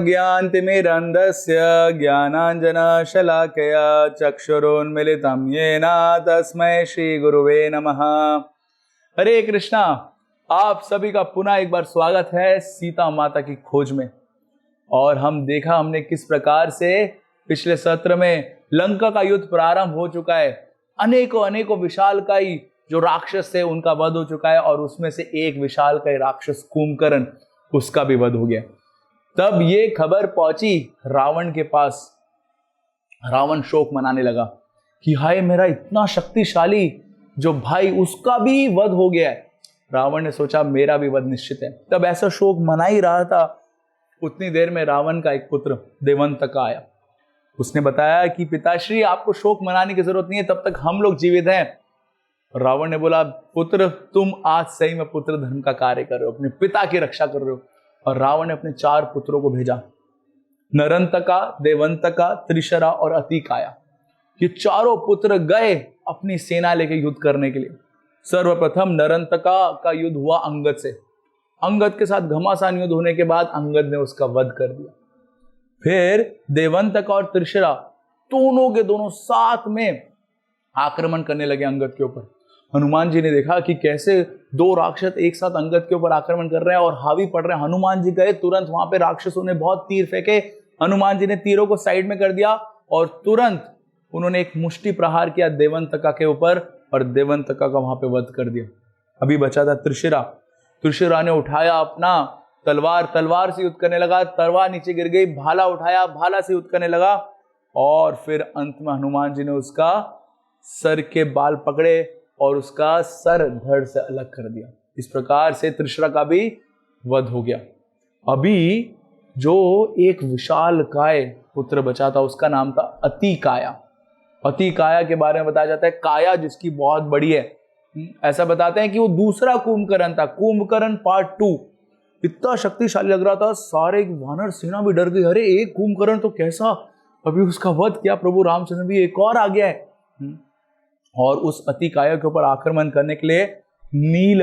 ज्ञानतिमिरन्धस्य ज्ञानाञ्जनशलाकया चक्षुरुन्मिलितं येन तस्मै श्रीगुरुवे नमः। हरे कृष्णा। आप सभी का पुनः एक बार स्वागत है सीता माता की खोज में। और हमने किस प्रकार से पिछले सत्र में लंका का युद्ध प्रारंभ हो चुका है। अनेकों विशालकाय जो राक्षस थे उनका वध हो चुका है और उसमें से एक विशालकाय राक्षस कुंभकर्ण, उसका भी वध हो गया। तब ये खबर पहुंची रावण के पास। रावण शोक मनाने लगा कि हाय, मेरा इतना शक्तिशाली जो भाई, उसका भी वध हो गया है। रावण ने सोचा मेरा भी वध निश्चित है। तब ऐसा शोक मना ही रहा था, उतनी देर में रावण का एक पुत्र देवंतक आया। उसने बताया कि पिताश्री, आपको शोक मनाने की जरूरत नहीं है, तब तक हम लोग जीवित हैं। रावण ने बोला, पुत्र, तुम आज सही में पुत्र धर्म का कार्य कर रहे हो, अपने पिता की रक्षा कर रहे हो। और रावण ने अपने 4 पुत्रों को भेजा, नरंतका, देवंतका, त्रिशरा और अतिकाया। ये चारों पुत्र गए अपनी सेना लेके युद्ध करने के लिए। सर्वप्रथम नरंतका का युद्ध हुआ अंगद से। अंगद के साथ घमासान युद्ध होने के बाद अंगद ने उसका वध कर दिया। फिर देवंतका और त्रिशरा दोनों के दोनों साथ में आक्रमण करने लगे अंगद के ऊपर। हनुमान जी ने देखा कि कैसे 2 राक्षस एक साथ अंगद के ऊपर आक्रमण कर रहे हैं और हावी पड़ रहे हैं। हनुमान जी गए, तुरंत वहां पे राक्षसों ने बहुत तीर फेंके। हनुमान जी ने तीरों को साइड में कर दिया और तुरंत उन्होंने एक मुष्टि प्रहार किया देवंतका के ऊपर और देवंतका का वहां पे वध कर दिया। अभी बचा था त्रिशिरा। त्रिशिरा ने उठाया अपना तलवार से युद्ध करने लगा। तलवार नीचे गिर गई, भाला उठाया, भाला से युद्ध करने लगा। और फिर अंत में हनुमान जी ने उसका सर के बाल पकड़े और उसका सर धड़ से अलग कर दिया। इस प्रकार से त्रिशरा का भी वध हो गया। अभी जो एक विशालकाय पुत्र बचा था उसका नाम था अतिकाया। अतिकाया के बारे में बताया जाता है काया जिसकी बहुत बड़ी है। ऐसा बताते हैं कि वो दूसरा कुंभकर्ण था, कुंभकर्ण पार्ट 2। इतना शक्तिशाली लग रहा था, सारे वानर सेना भी डर गई। अरे, एक कुंभकर्ण तो कैसा, अभी उसका वध किया प्रभु रामचंद्र, भी एक और आ गया है। और उस अतिकाय के ऊपर आक्रमण करने के लिए नील,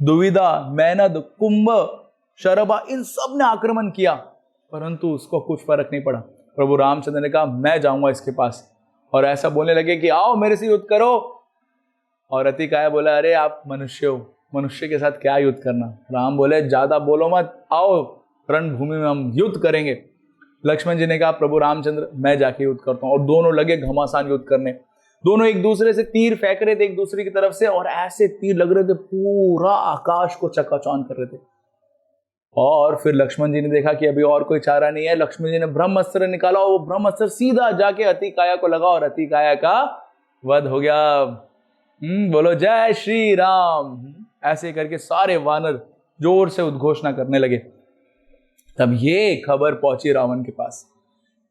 दुविधा, मैनद, कुंभ, शरभा, इन सब ने आक्रमण किया, परंतु उसको कुछ फर्क नहीं पड़ा। प्रभु रामचंद्र ने कहा मैं जाऊंगा इसके पास, और ऐसा बोलने लगे कि आओ मेरे से युद्ध करो। और अतिकाय बोला, अरे आप मनुष्य हो, मनुष्य के साथ क्या युद्ध करना। राम बोले, ज्यादा बोलो मत, आओ रणभूमि में हम युद्ध करेंगे। लक्ष्मण जी ने कहा, प्रभु रामचंद्र मैं जाके युद्ध करता हूँ। और दोनों लगे घमासान युद्ध करने। दोनों एक दूसरे से तीर फेंक रहे थे एक दूसरे की तरफ से, और ऐसे तीर लग रहे थे पूरा आकाश को चकाचौंध कर रहे थे। और फिर लक्ष्मण जी ने देखा कि अभी और कोई चारा नहीं है। लक्ष्मण जी ने ब्रह्मास्त्र निकाला और वो ब्रह्मास्त्र सीधा जाके अतिकाया को लगा और अतिकाया का वध हो गया। बोलो जय श्री राम। ऐसे करके सारे वानर जोर से उद्घोषणा करने लगे। तब ये खबर पहुंची रावण के पास।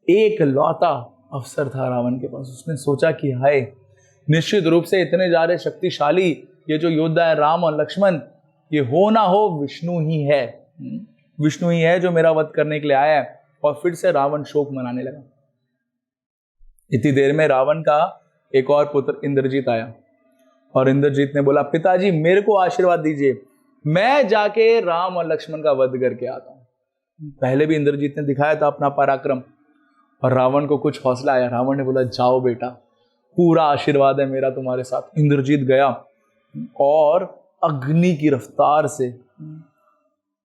एक लौता अवसर था रावण के पास। उसने सोचा कि हाय, निश्चित रूप से इतने ज्यादा शक्तिशाली ये जो योद्धा है राम और लक्ष्मण, ये हो ना हो विष्णु ही है। विष्णु ही है जो मेरा वध करने के लिए आया है। और फिर से रावण शोक मनाने लगा। इतनी देर में रावण का एक और पुत्र इंद्रजीत आया और इंद्रजीत ने बोला, पिताजी मेरे को आशीर्वाद दीजिए, मैं जाके राम और लक्ष्मण का वध करके आता हूं। पहले भी इंद्रजीत ने दिखाया था अपना पराक्रम और रावण को कुछ हौसला आया। रावण ने बोला, जाओ बेटा, पूरा आशीर्वाद है मेरा तुम्हारे साथ। इंद्रजीत गया और अग्नि की रफ्तार से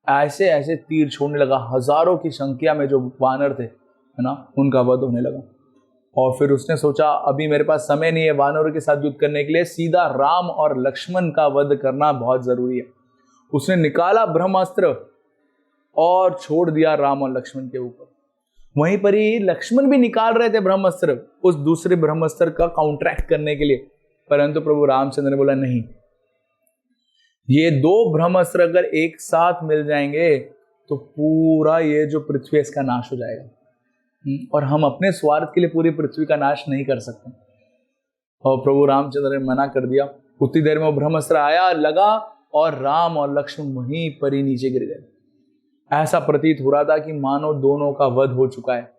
ऐसे ऐसे तीर छोड़ने लगा। हजारों की संख्या में जो वानर थे, है ना, उनका वध होने लगा। और फिर उसने सोचा अभी मेरे पास समय नहीं है वानरों के साथ युद्ध करने के लिए, सीधा राम और लक्ष्मण का वध करना बहुत जरूरी है। उसने निकाला ब्रह्मास्त्र और छोड़ दिया राम और लक्ष्मण के ऊपर। वहीं पर ही लक्ष्मण भी निकाल रहे थे ब्रह्मास्त्र उस दूसरे ब्रह्मास्त्र का काउंटरैक्ट करने के लिए, परंतु प्रभु रामचंद्र ने बोला नहीं, ये 2 ब्रह्मास्त्र अगर एक साथ मिल जाएंगे तो पूरा ये जो पृथ्वी इसका नाश हो जाएगा। और हम अपने स्वार्थ के लिए पूरी पृथ्वी का नाश नहीं कर सकते। और प्रभु रामचंद्र ने मना कर दिया। उतनी देर में वो ब्रह्मास्त्र आया, लगा और राम और लक्ष्मण वहीं पर ही नीचे गिर गए। ऐसा प्रतीत हो रहा था कि मानो दोनों का वध हो चुका है।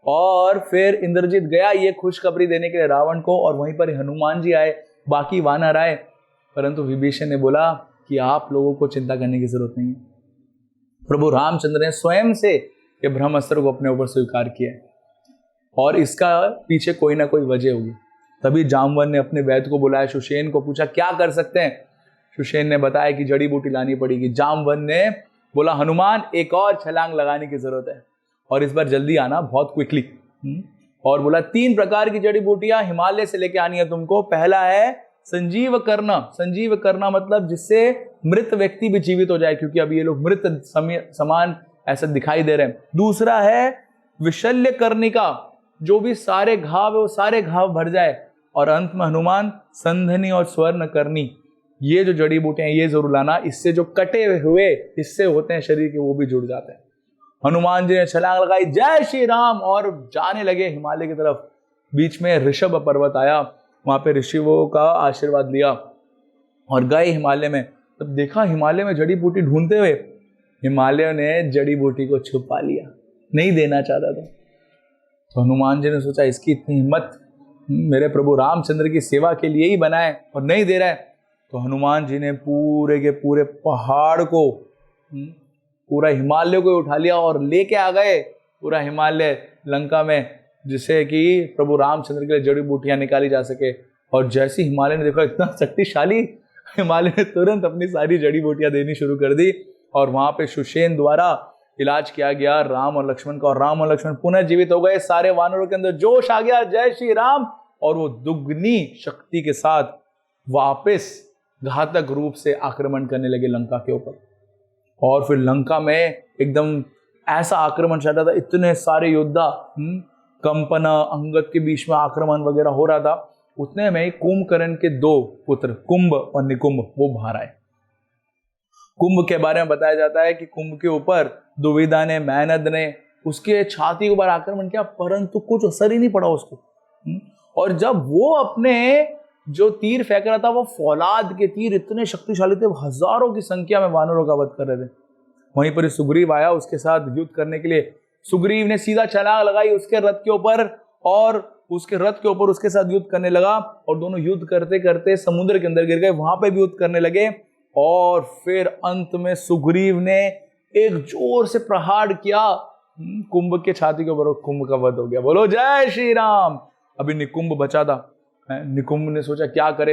और फिर इंद्रजीत गया ये खुशखबरी देने के लिए रावण को, और वहीं पर हनुमान जी आए, बाकी वानर आए, परंतु विभीषण ने बोला कि आप लोगों को चिंता करने की जरूरत नहीं है। प्रभु रामचंद्र ने स्वयं से ये ब्रह्मास्त्र को अपने ऊपर स्वीकार किया है, और इसका पीछे कोई ना कोई वजह होगी। तभी जामवन ने अपने वैद्य को बुलाया, सुषेण को पूछा क्या कर सकते हैं। सुषेण ने बताया कि जड़ी बूटी लानी पड़ेगी। जामवन ने बोला हनुमान एक और छलांग लगाने की जरूरत है, और इस बार जल्दी आना, बहुत क्विकली। और बोला 3 प्रकार की जड़ी बूटियां हिमालय से लेके आनी है तुमको। पहला है संजीव करना। संजीव करना मतलब जिससे मृत व्यक्ति भी जीवित हो जाए, क्योंकि अभी ये लोग मृत समान ऐसा दिखाई दे रहे हैं। दूसरा है विशल्य कर्णिका, जो भी सारे घाव है वो सारे घाव भर जाए। और अंत में हनुमान संधनी और स्वर्ण करनी, ये जो जड़ी बूटियां ये जरूर लाना, इससे जो कटे हुए हिस्से होते हैं शरीर के वो भी जुड़ जाते हैं। हनुमान जी ने छलांग लगाई, जय श्री राम, और जाने लगे हिमालय की तरफ। बीच में ऋषभ पर्वत आया, वहां पे ऋषियों का आशीर्वाद लिया और गए हिमालय में। तब देखा हिमालय में जड़ी बूटी ढूंढते हुए, हिमालय ने जड़ी बूटी को छुपा लिया, नहीं देना चाहता था। तो हनुमान जी ने सोचा इसकी इतनी हिम्मत, मेरे प्रभु रामचंद्र की सेवा के लिए ही बनाए और नहीं दे रहा है। तो हनुमान जी ने पूरे के पूरे पहाड़ को, पूरा हिमालय को उठा लिया और लेके आ गए पूरा हिमालय लंका में, जिससे कि प्रभु रामचंद्र के लिए जड़ी बूटियां निकाली जा सके। और जैसे हिमालय ने देखा इतना शक्तिशाली, हिमालय ने तुरंत अपनी सारी जड़ी बूटियां देनी शुरू कर दी, और वहां पे सुषेण द्वारा इलाज किया गया राम और लक्ष्मण का, और राम और लक्ष्मण पुनः जीवित हो गए। सारे वानरों के अंदर जोश आ गया, जय श्री राम, और वो दुगनी शक्ति के साथ वापस घातक रूप से आक्रमण करने लगे लंका के ऊपर। और फिर लंका में एकदम ऐसा आक्रमण चल रहा था, इतने सारे योद्धा, कंपना अंगद के बीच में आक्रमण वगैरह हो रहा था। उतने में कुंभकर्ण के 2 पुत्र कुंभ और निकुंभ वो बाहर आए। कुंभ के बारे में बताया जाता है कि कुंभ के ऊपर दुविधा ने, मेहनत ने उसके छाती के ऊपर आक्रमण किया, परंतु कुछ असर ही नहीं पड़ा उसको। और जब वो अपने जो तीर फेंक रहा था, वो फौलाद के तीर इतने शक्तिशाली थे, हजारों की संख्या में वानरों का वध कर रहे थे। वहीं पर सुग्रीव आया उसके साथ युद्ध करने के लिए। सुग्रीव ने सीधा छलांग लगाई उसके रथ के ऊपर, और उसके रथ के ऊपर उसके साथ युद्ध करने लगा, और दोनों युद्ध करते करते समुद्र के अंदर गिर गए, वहां पे भी युद्ध करने लगे। और फिर अंत में सुग्रीव ने एक जोर से प्रहार किया कुंभ के छाती के ऊपर, कुंभ का वध हो गया। बोलो जय श्री राम। अभी निकुंभ बचा था। निकुंभ ने सोचा क्या करे,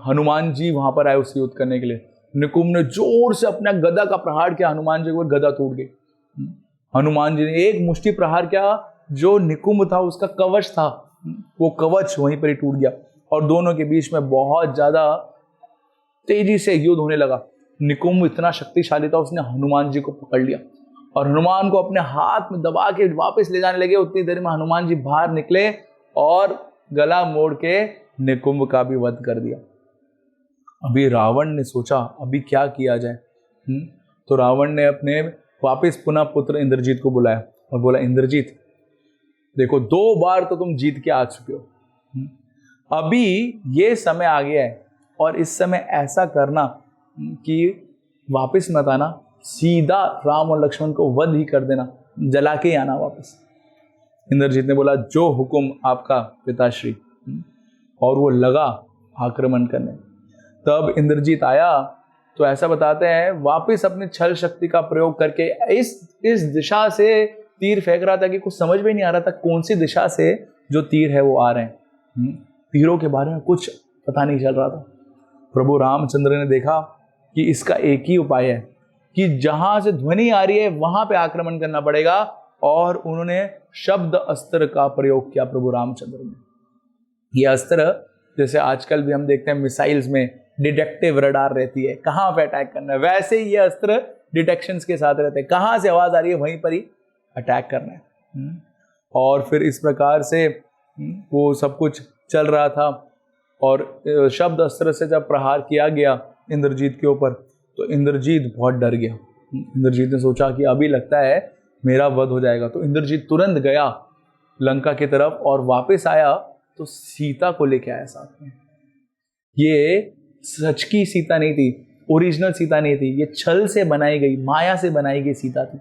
हनुमान जी वहां पर आए उससे युद्ध करने के लिए। निकुंभ ने जोर से अपना गदा का प्रहार किया, हनुमान जी को गदा टूट गई। हनुमान जी ने एक मुष्टि प्रहार किया, जो निकुंभ था उसका कवच था, वो कवच वहीं पर ही टूट गया, और दोनों के बीच में बहुत ज्यादा तेजी से युद्ध होने लगा। निकुंभ इतना शक्तिशाली था, उसने हनुमान जी को पकड़ लिया और हनुमान को अपने हाथ में दबा के वापस ले जाने लगे। उतनी देर में हनुमान जी बाहर निकले और गला मोड़ के निकुंभ का भी वध कर दिया। अभी रावण ने सोचा अभी क्या किया जाए। तो रावण ने अपने वापस पुनः पुत्र इंद्रजीत को बुलाया और बोला, इंद्रजीत देखो 2 बार तो तुम जीत के आ चुके हो, अभी ये समय आ गया है, और इस समय ऐसा करना कि वापस मत आना, सीधा राम और लक्ष्मण को वध ही कर देना, जला के ही आना वापस। इंद्रजीत ने बोला, जो हुक्म आपका पिताश्री, और वो लगा आक्रमण करने। तब इंद्रजीत आया तो ऐसा बताते हैं वापस अपनी छल शक्ति का प्रयोग करके इस दिशा से तीर फेंक रहा था कि कुछ समझ में नहीं आ रहा था कौन सी दिशा से जो तीर है वो आ रहे हैं। तीरों के बारे में कुछ पता नहीं चल रहा था। प्रभु रामचंद्र ने देखा कि इसका एक ही उपाय है कि जहां से ध्वनि आ रही है वहां पे आक्रमण करना पड़ेगा, और उन्होंने शब्द अस्त्र का प्रयोग किया प्रभु रामचंद्र ने। यह अस्त्र जैसे आजकल भी हम देखते हैं मिसाइल्स में डिटेक्टिव रडार रहती है, कहां पे अटैक करना है, वैसे ही ये अस्त्र डिटेक्शंस के साथ रहते हैं, कहां से आवाज आ रही है वहीं पर ही अटैक करना है। और फिर इस प्रकार से वो सब कुछ चल रहा था, और शब्द अस्त्र से जब प्रहार किया गया इंद्रजीत के ऊपर तो इंद्रजीत बहुत डर गया। इंद्रजीत ने सोचा कि अभी लगता है मेरा वध हो जाएगा। तो इंद्रजीत तुरंत गया लंका की तरफ और वापस आया तो सीता को लेके आया साथ में। ये सच की सीता नहीं थी, ओरिजिनल सीता नहीं थी, ये छल से बनाई गई, माया से बनाई गई सीता थी।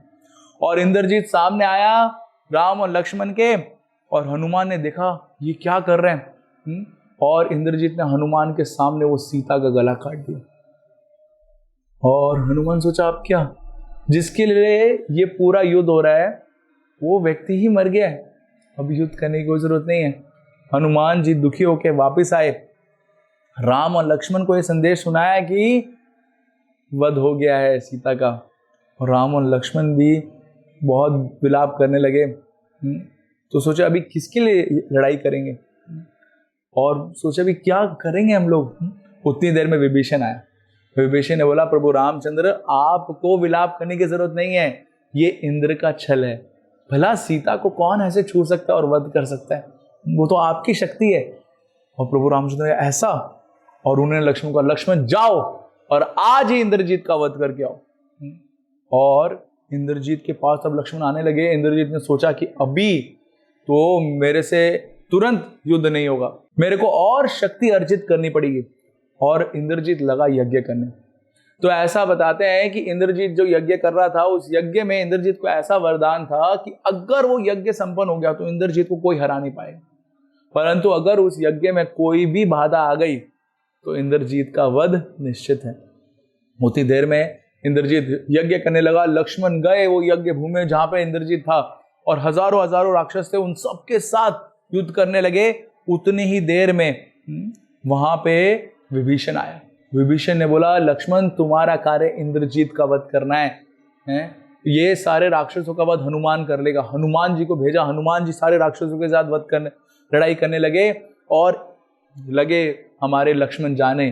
और इंद्रजीत सामने आया राम और लक्ष्मण के, और हनुमान ने देखा ये क्या कर रहे हैं, और इंद्रजीत ने हनुमान के सामने वो सीता का गला काट दिया। और हनुमान सोचा अब क्या, जिसके लिए ये पूरा युद्ध हो रहा है वो व्यक्ति ही मर गया है, अब युद्ध करने की कोई जरूरत नहीं है। हनुमान जी दुखी होकर वापस आए, राम और लक्ष्मण को ये संदेश सुनाया कि वध हो गया है सीता का। और राम और लक्ष्मण भी बहुत विलाप करने लगे। तो सोचा अभी किसके लिए लड़ाई करेंगे, और सोचा अभी क्या करेंगे हम लोग। उतनी देर में विभीषण आया। विभीषण ने बोला प्रभु रामचंद्र आपको विलाप करने की जरूरत नहीं है, ये इंद्र का छल है। भला सीता को कौन ऐसे छू सकता है और वध कर सकता है, वो तो आपकी शक्ति है। और प्रभु रामचंद्र ने ऐसा, और उन्होंने लक्ष्मण को, लक्ष्मण जाओ और आज ही इंद्रजीत का वध करके आओ। और इंद्रजीत के पास तब लक्ष्मण आने लगे। इंद्रजीत ने सोचा कि अभी तो मेरे से तुरंत युद्ध नहीं होगा, मेरे को और शक्ति अर्जित करनी पड़ेगी। और इंद्रजीत लगा यज्ञ करने। तो ऐसा बताते हैं कि इंद्रजीत जो यज्ञ कर रहा था, उस यज्ञ में इंद्रजीत को ऐसा वरदान था कि अगर वो यज्ञ संपन्न हो गया तो इंद्रजीत को कोई हरा नहीं पाएगा, परंतु अगर उस यज्ञ में कोई भी बाधा आ गई तो इंद्रजीत का वध निश्चित है। उतनी देर में इंद्रजीत यज्ञ करने लगा। लक्ष्मण गए वो यज्ञ भूमि जहां पे इंद्रजीत था, और हजारों हजारों राक्षस थे, उन सबके साथ युद्ध करने लगे। उतनी ही देर में वहां पे विभीषण आया। विभीषण ने बोला लक्ष्मण तुम्हारा कार्य इंद्रजीत का वध करना है, ये सारे राक्षसों का वध हनुमान कर लेगा। हनुमान जी को भेजा, हनुमान जी सारे राक्षसों के साथ वध करने, लड़ाई करने लगे, और लगे हमारे लक्ष्मण जाने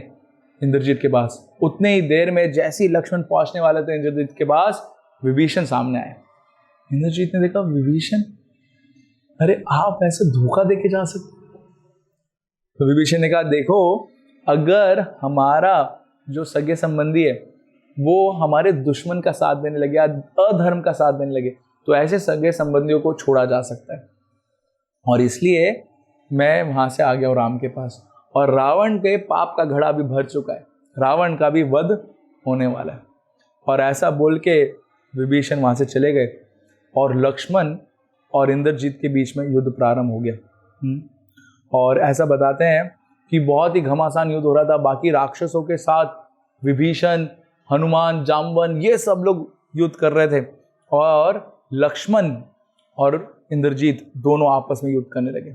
इंद्रजीत के पास। उतने ही देर में जैसे ही लक्ष्मण पहुंचने वाले थे इंद्रजीत के पास, विभीषण सामने आए। इंद्रजीत ने देखा विभीषण, अरे आप ऐसे धोखा देके जा सकते? तो विभीषण ने कहा देखो, अगर हमारा जो सगे संबंधी है वो हमारे दुश्मन का साथ देने लगे, अधर्म का साथ देने लगे, तो ऐसे सगे संबंधियों को छोड़ा जा सकता है। और इसलिए मैं वहां से आ गया हूं राम के पास, और रावण के पाप का घड़ा भी भर चुका है, रावण का भी वध होने वाला है। और ऐसा बोल के विभीषण वहां से चले गए, और लक्ष्मण और इंद्रजीत के बीच में युद्ध प्रारंभ हो गया। और ऐसा बताते हैं कि बहुत ही घमासान युद्ध हो रहा था। बाकी राक्षसों के साथ विभीषण, हनुमान, जाम्बवन, ये सब लोग युद्ध कर रहे थे, और लक्ष्मण और इंद्रजीत दोनों आपस में युद्ध करने लगे।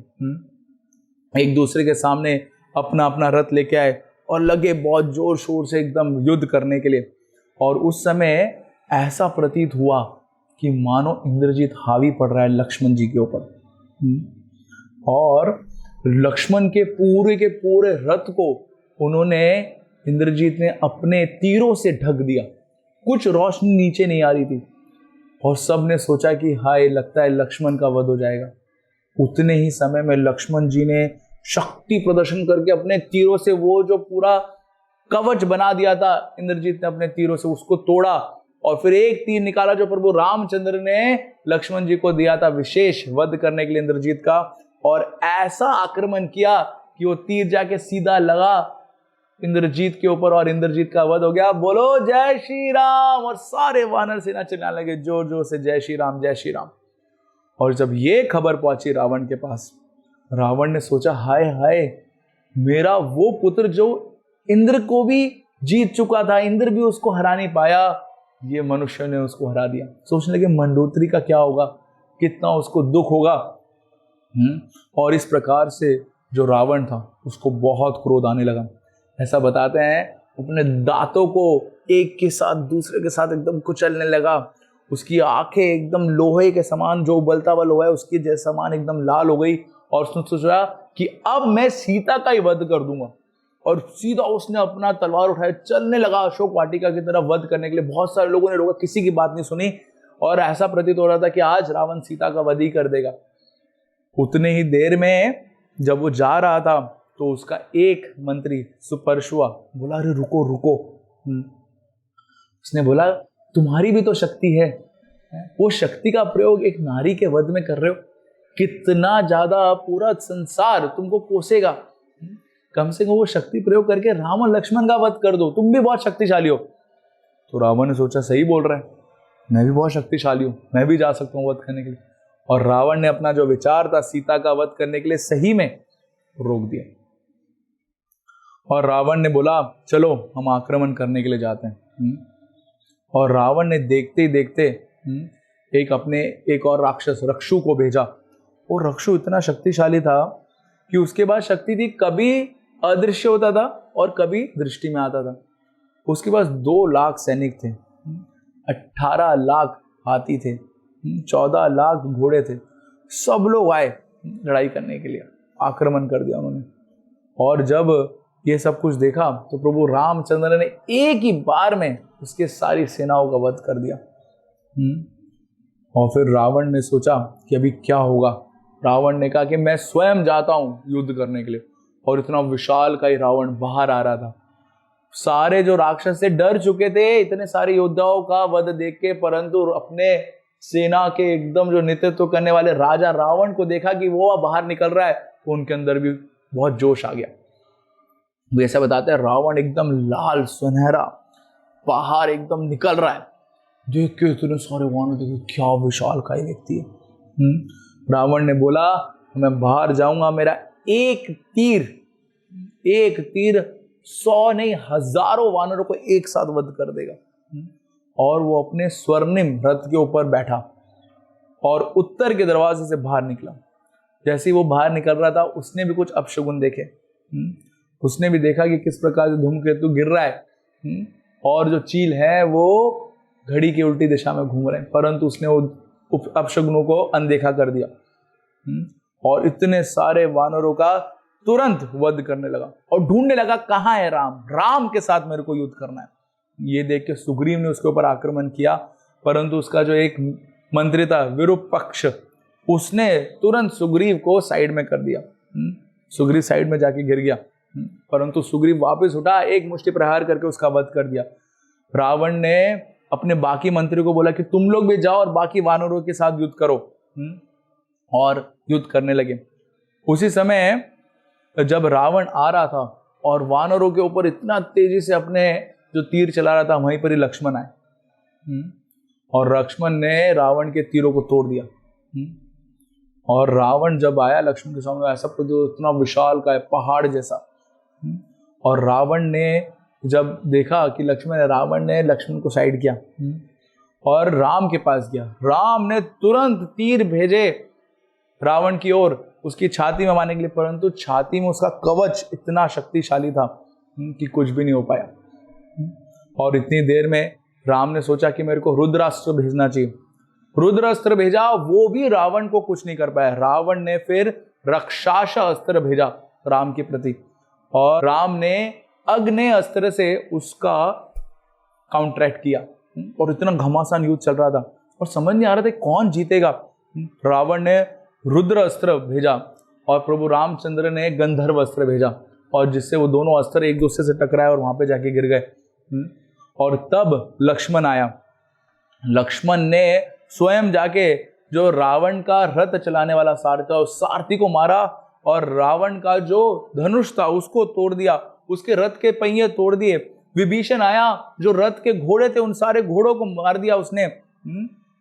एक दूसरे के सामने अपना अपना रथ लेके आए और लगे बहुत जोर शोर से एकदम युद्ध करने के लिए। और उस समय ऐसा प्रतीत हुआ कि मानो इंद्रजीत हावी पड़ रहा है लक्ष्मण जी के ऊपर, और लक्ष्मण के पूरे रथ को उन्होंने, इंद्रजीत ने अपने तीरों से ढक दिया, कुछ रोशनी नीचे नहीं आ रही थी। और सब ने सोचा कि हाय लगता है लक्ष्मण का वध हो जाएगा। उतने ही समय में लक्ष्मण जी ने शक्ति प्रदर्शन करके अपने तीरों से वो जो पूरा कवच बना दिया था इंद्रजीत ने अपने तीरों से, उसको तोड़ा, और फिर एक तीर निकाला जो प्रभु रामचंद्र ने लक्ष्मण जी को दिया था विशेष वध करने के लिए इंद्रजीत का। और ऐसा आक्रमण किया कि वो तीर जाके सीधा लगा इंद्रजीत के ऊपर, और इंद्रजीत का वध हो गया। बोलो जय श्री राम। और सारे वानर सेना चिल्लाने लगे जोर जोर से, जय श्री राम, जय श्री राम। और जब ये खबर पहुंची रावण के पास, रावण ने सोचा हाय हाय, मेरा वो पुत्र जो इंद्र को भी जीत चुका था, इंद्र भी उसको हरा नहीं पाया, ये मनुष्य ने उसको हरा दिया। सोचने लगे मंडोत्री का क्या होगा, कितना उसको दुख होगा। और इस प्रकार से जो रावण था उसको बहुत क्रोध आने लगा। ऐसा बताते हैं अपने दांतों को एक के साथ दूसरे के साथ एकदम कुचलने लगा। उसकी आंखें एकदम लोहे के समान, जो उबलता हुआ लोहा है उसके जैसे समान एकदम लाल हो गई। और उसने सोचा कि अब मैं सीता का ही वध कर दूंगा, और सीधा उसने अपना तलवार उठाया, चलने लगा अशोक वाटिका की तरफ वध करने के लिए। बहुत सारे लोगों ने रोका, किसी की बात नहीं सुनी, और ऐसा प्रतीत हो रहा था कि आज रावण सीता का वध ही कर देगा। उतने ही देर में जब वो जा रहा था तो उसका एक मंत्री सुपर्शुआ बोला, अरे रुको रुको। उसने बोला तुम्हारी भी तो शक्ति है, वो शक्ति का प्रयोग एक नारी के वध में कर रहे हो, कितना ज्यादा पूरा संसार तुमको कोसेगा। कम से कम वो शक्ति प्रयोग करके रावण लक्ष्मण का वध कर दो, तुम भी बहुत शक्तिशाली हो। तो रावण ने सोचा सही बोल रहा है, मैं भी बहुत शक्तिशाली हूं, मैं भी जा सकता हूं वध करने के लिए। और रावण ने अपना जो विचार था सीता का वध करने के लिए सही में रोक दिया। और रावण ने बोला चलो हम आक्रमण करने के लिए जाते हैं। और रावण ने देखते ही देखते एक और राक्षस रक्षु को भेजा। वो रक्षु इतना शक्तिशाली था कि उसके पास शक्ति थी, कभी अदृश्य होता था और कभी दृष्टि में आता था। उसके पास 2 लाख सैनिक थे, 18 लाख हाथी थे, 14 लाख घोड़े थे। सब लोग आए लड़ाई करने के लिए, आक्रमण कर दिया उन्होंने। और जब ये सब कुछ देखा तो प्रभु रामचंद्र ने एक ही बार में उसके सारी सेनाओं का वध कर दिया। और फिर रावण ने सोचा कि अभी क्या होगा। रावण ने कहा कि मैं स्वयं जाता हूं युद्ध करने के लिए। और इतना विशाल का ही रावण बाहर आ रहा था। सारे जो राक्षस से डर चुके थे इतने सारे योद्धाओं का वध देख के, परंतु अपने सेना के एकदम जो नेतृत्व करने वाले राजा रावण को देखा कि वो बाहर निकल रहा है, तो उनके अंदर भी बहुत जोश आ गया। वो ऐसा बताते हैं रावण एकदम लाल सुनहरा बाहर एकदम निकल रहा है। देख के इतने सारे वानर देखे, क्या विशाल का व्यक्ति है। रावण ने बोला मैं बाहर जाऊंगा, मेरा एक तीर 100 नहीं हजारों वानरों को एक साथ वध कर देगा। और वो अपने स्वर्णिम रथ के ऊपर बैठा और उत्तर के दरवाजे से बाहर निकला। जैसे ही वो बाहर निकल रहा था उसने भी कुछ अपशगुन देखे। उसने भी देखा कि किस प्रकार से धूमकेतु गिर रहा है और जो चील है वो घड़ी की उल्टी दिशा में घूम रहे हैं, परंतु उसने वो अपशगुनों को अनदेखा कर दिया और इतने सारे वानरों का तुरंत वध करने लगा और ढूंढने लगा कहाँ है राम के साथ मेरे को युद्ध करना है। ये देख के सुग्रीव ने उसके ऊपर आक्रमण किया, परंतु उसका जो एक मंत्री था विरूपक्ष, उसने तुरंत सुग्रीव को साइड में कर दिया। सुग्रीव साइड में जाके गिर गया, परंतु सुग्रीव वापस उठा, एक मुष्टि प्रहार करके उसका वध कर दिया। रावण ने अपने बाकी मंत्री को बोला कि तुम लोग भी जाओ और बाकी वानरों के साथ युद्ध करो, और युद्ध करने लगे। उसी समय जब रावण आ रहा था और वानरों के ऊपर इतना तेजी से अपने जो तीर चला रहा था, वहीं पर ही लक्ष्मण आए और लक्ष्मण ने रावण के तीरों को तोड़ दिया। और रावण जब आया लक्ष्मण के सामने, ऐसा जो इतना विशाल का है पहाड़ जैसा, और रावण ने जब देखा कि रावण ने लक्ष्मण को साइड किया और राम के पास गया। राम ने तुरंत तीर भेजे रावण की ओर उसकी छाती में मारने के लिए, परंतु छाती में उसका कवच इतना शक्तिशाली था कि कुछ भी नहीं हो पाया। और इतनी देर में राम ने सोचा कि मेरे को रुद्रास्त्र भेजना चाहिए। रुद्रास्त्र भेजा, वो भी रावण को कुछ नहीं कर पाया। रावण ने फिर रक्षाश अस्त्र भेजा राम के प्रति और राम ने अग्नि अस्त्र से उसका काउंटरैक्ट किया। और इतना घमासान युद्ध चल रहा था और समझ नहीं आ रहा था कौन जीतेगा। रावण ने रुद्र अस्त्र भेजा और प्रभु रामचंद्र ने गंधर्व अस्त्र भेजा, और जिससे वो दोनों अस्त्र एक दूसरे से टकराए और वहां पे जाके गिर गए। और तब लक्ष्मण आया। लक्ष्मण ने स्वयं जाके जो रावण का रथ चलाने वाला सारथी था उस सारथी को मारा और रावण का जो धनुष था उसको तोड़ दिया, उसके रथ के पहिए तोड़ दिए। विभीषण आया, जो रथ के घोड़े थे उन सारे घोड़ों को मार दिया उसने।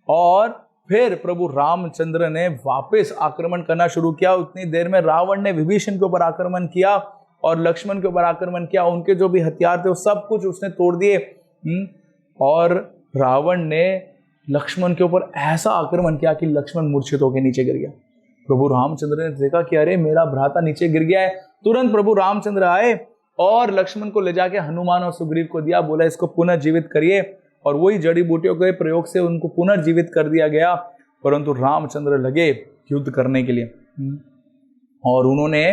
और फिर प्रभु रामचंद्र ने वापस आक्रमण करना शुरू किया। उतनी देर में रावण ने विभीषण के ऊपर आक्रमण किया और लक्ष्मण के ऊपर आक्रमण किया। उनके जो भी हथियार थे वो सब कुछ उसने तोड़ दिए। और रावण ने लक्ष्मण के ऊपर ऐसा आक्रमण किया कि लक्ष्मण मूर्छित होकर नीचे गिर गया। प्रभु रामचंद्र ने देखा कि अरे मेरा भ्राता नीचे गिर गया है। तुरंत प्रभु रामचंद्र आए और लक्ष्मण को ले जाके हनुमान और सुग्रीव को दिया, बोला इसको पुनर्जीवित करिए। और वही जड़ी बूटियों के प्रयोग से उनको पुनर्जीवित कर दिया गया। परंतु रामचंद्र लगे युद्ध करने के लिए और उन्होंने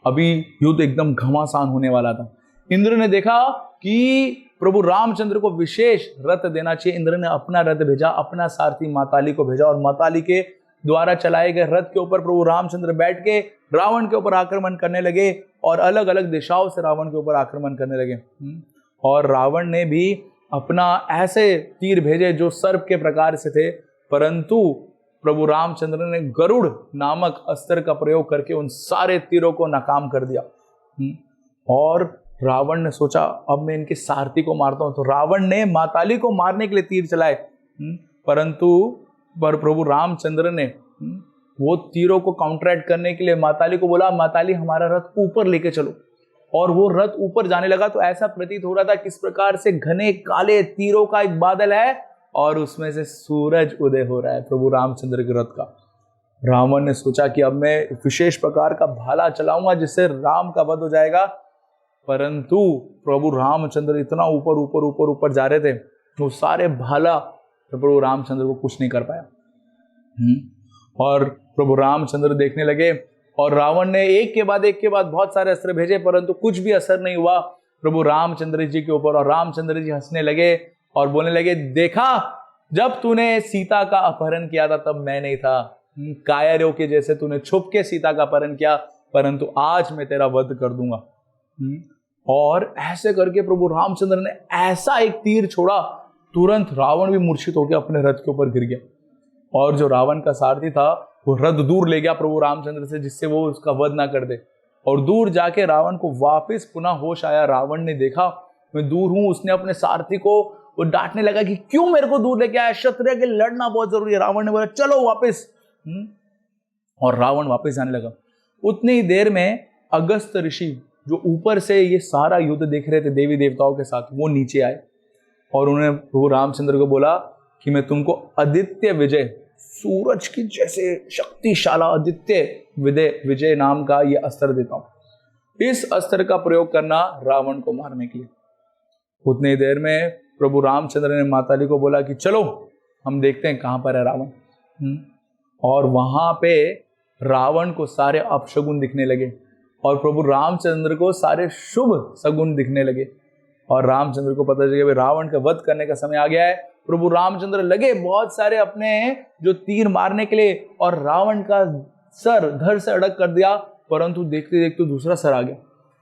अभी युद्ध एकदम घमासान होने वाला था। इंद्र ने देखा कि प्रभु रामचंद्र को विशेष रथ देना चाहिए। इंद्र ने अपना रथ भेजा, अपना सारथी माताली को भेजा और माताली के द्वारा चलाए गए रथ के ऊपर प्रभु रामचंद्र बैठ के रावण के ऊपर आक्रमण करने लगे और अलग अलग दिशाओं से रावण के ऊपर आक्रमण करने लगे। और रावण ने भी अपना ऐसे तीर भेजे जो सर्प के प्रकार से थे, परंतु प्रभु रामचंद्र ने गरुड़ नामक अस्त्र का प्रयोग करके उन सारे तीरों को नाकाम कर दिया। और रावण ने सोचा अब मैं इनके सारथी को मारता हूं, तो रावण ने माताली को मारने के लिए तीर चलाए, परंतु प्रभु रामचंद्र ने वो तीरों को काउंटरैक्ट करने के लिए माताली को बोला, माताली हमारा रथ ऊपर लेके चलो। और वो रथ ऊपर जाने लगा तो ऐसा प्रतीत हो रहा था किस प्रकार से घने काले तीरों का एक बादल है और उसमें से सूरज उदय हो रहा है प्रभु रामचंद्र के रथ का। रावण ने सोचा कि अब मैं विशेष प्रकार का भाला चलाऊंगा जिससे राम का वध हो जाएगा, परंतु प्रभु रामचंद्र इतना ऊपर ऊपर ऊपर ऊपर जा रहे थे तो सारे भाला प्रभु रामचंद्र को कुछ नहीं कर पाया। और प्रभु रामचंद्र देखने लगे और रावण ने एक के बाद बहुत सारे अस्त्र भेजे, परंतु कुछ भी असर नहीं हुआ प्रभु रामचंद्र जी के ऊपर। और रामचंद्र जी हंसने लगे और बोलने लगे, देखा जब तूने सीता का अपहरण किया था तब मैं नहीं था, कायरों के जैसे तूने छुप के सीता का अपहरण किया, परंतु आज मैं तेरा वध कर दूंगा। और ऐसे करके प्रभु रामचंद्र ने ऐसा एक तीर छोड़ा, तुरंत रावण भी मूर्छित होकर अपने रथ के ऊपर गिर गया। और जो रावण का सारथी था वो रथ दूर ले गया प्रभु रामचंद्र से, जिससे वो उसका वध ना कर दे। और दूर जाके रावण को वापस पुनः होश आया। रावण ने देखा मैं दूर हूं, उसने अपने सारथी को वो डांटने लगा कि क्यों मेरे को दूर लेके आया, क्षत्रिय के लड़ना बहुत जरूरी है। रावण ने बोला चलो वापस, और रावण वापस जाने लगा। उतनी ही देर में अगस्त ऋषि जो ऊपर से ये सारा युद्ध देख रहे थे देवी देवताओं के साथ, वो नीचे आए और उन्होंने प्रभु रामचंद्र को बोला कि मैं तुमको आदित्य विजय, सूरज की जैसे शक्तिशाला आदित्य विजय नाम का ये अस्त्र देता हूं। इस अस्त्र का प्रयोग करना रावण को मारने के लिए। उतनी देर में प्रभु रामचंद्र ने माताली को बोला कि चलो हम देखते हैं कहां पर है रावण। और वहां पे रावण को सारे अपशगुन दिखने लगे और प्रभु रामचंद्र को सारे शुभ सगुन दिखने लगे। और रामचंद्र को पता चल गया रावण का वध करने का समय आ गया है। प्रभु रामचंद्र लगे बहुत सारे अपने जो तीर मारने के लिए, और रावण का सर धड़ से अड़क कर दिया, परंतु देखते देखते दूसरा सर आ गया,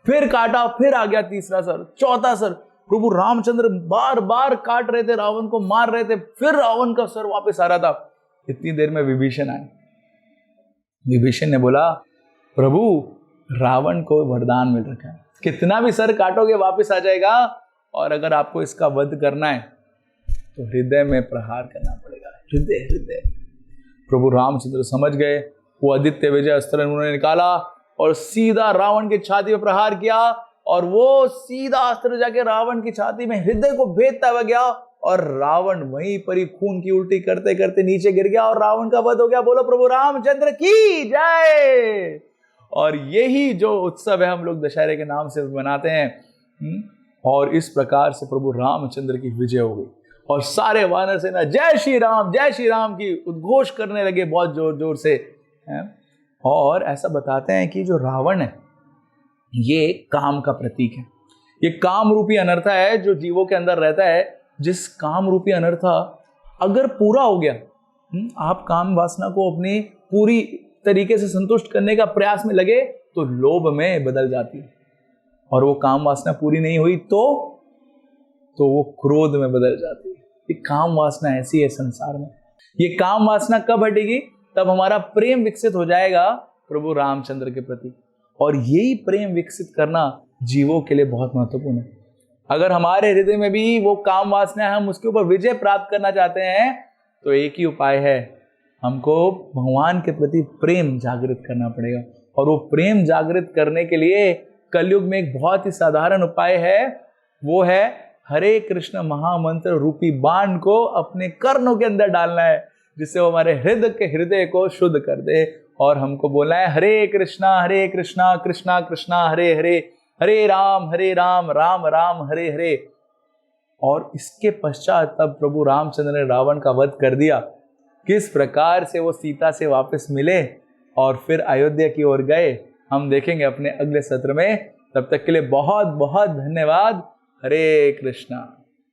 फिर काटा, फिर आ गया तीसरा सर, चौथा सर। प्रभु रामचंद्र बार बार काट रहे थे, रावण को मार रहे थे, फिर रावण का सर वापस आ रहा था। इतनी देर में विभीषण आए। विभीषण ने बोला, प्रभु रावण को वरदान मिल रखा है, कितना भी सर काटोगे वापस आ जाएगा, और अगर आपको इसका वध करना है तो हृदय में प्रहार करना पड़ेगा। हृदय। प्रभु रामचंद्र समझ गए। वो आदित्य विजय अस्त्र उन्होंने निकाला और सीधा रावण की छाती में प्रहार किया, और वो सीधा अस्त्र जाके रावण की छाती में हृदय को भेदता हुआ गया, और रावण वहीं पर ही खून की उल्टी करते करते नीचे गिर गया और रावण का वध हो गया। बोलो प्रभु रामचंद्र की जय। और यही जो उत्सव है हम लोग दशहरे के नाम से मनाते हैं। और इस प्रकार से प्रभु रामचंद्र की विजय हो गई और सारे वानर सेना जय श्री राम की उद्घोष करने लगे बहुत जोर जोर से। और ऐसा बताते हैं कि जो रावण है ये काम का प्रतीक है। ये काम रूपी अनर्था है जो जीवों के अंदर रहता है। जिस काम रूपी अनर्था अगर पूरा हो गया, आप काम वासना को अपनी पूरी तरीके से संतुष्ट करने का प्रयास में लगे तो लोभ में बदल जाती है, और वो काम वासना पूरी नहीं हुई तो वो क्रोध में बदल जाती है। ये काम वासना ऐसी है संसार में। ये काम वासना कब हटेगी? तब हमारा प्रेम विकसित हो जाएगा प्रभु रामचंद्र के प्रति, और यही प्रेम विकसित करना जीवों के लिए बहुत महत्वपूर्ण है। अगर हमारे हृदय में भी वो काम वासना है, हम उसके ऊपर विजय प्राप्त करना चाहते हैं, तो एक ही उपाय है, हमको भगवान के प्रति प्रेम जागृत करना पड़ेगा। और वो प्रेम जागृत करने के लिए कलयुग में एक बहुत ही साधारण उपाय है, वो है हरे कृष्ण महामंत्र रूपी बाण को अपने कर्णों के अंदर डालना है, जिससे वो हमारे हृदय को शुद्ध कर दे। और हमको बोलना है हरे कृष्णा कृष्णा कृष्णा हरे हरे, हरे राम राम राम हरे हरे। और इसके पश्चात तब प्रभु रामचंद्र ने रावण का वध कर दिया। किस प्रकार से वो सीता से वापस मिले और फिर अयोध्या की ओर गए, हम देखेंगे अपने अगले सत्र में। तब तक के लिए बहुत बहुत धन्यवाद। हरे कृष्णा।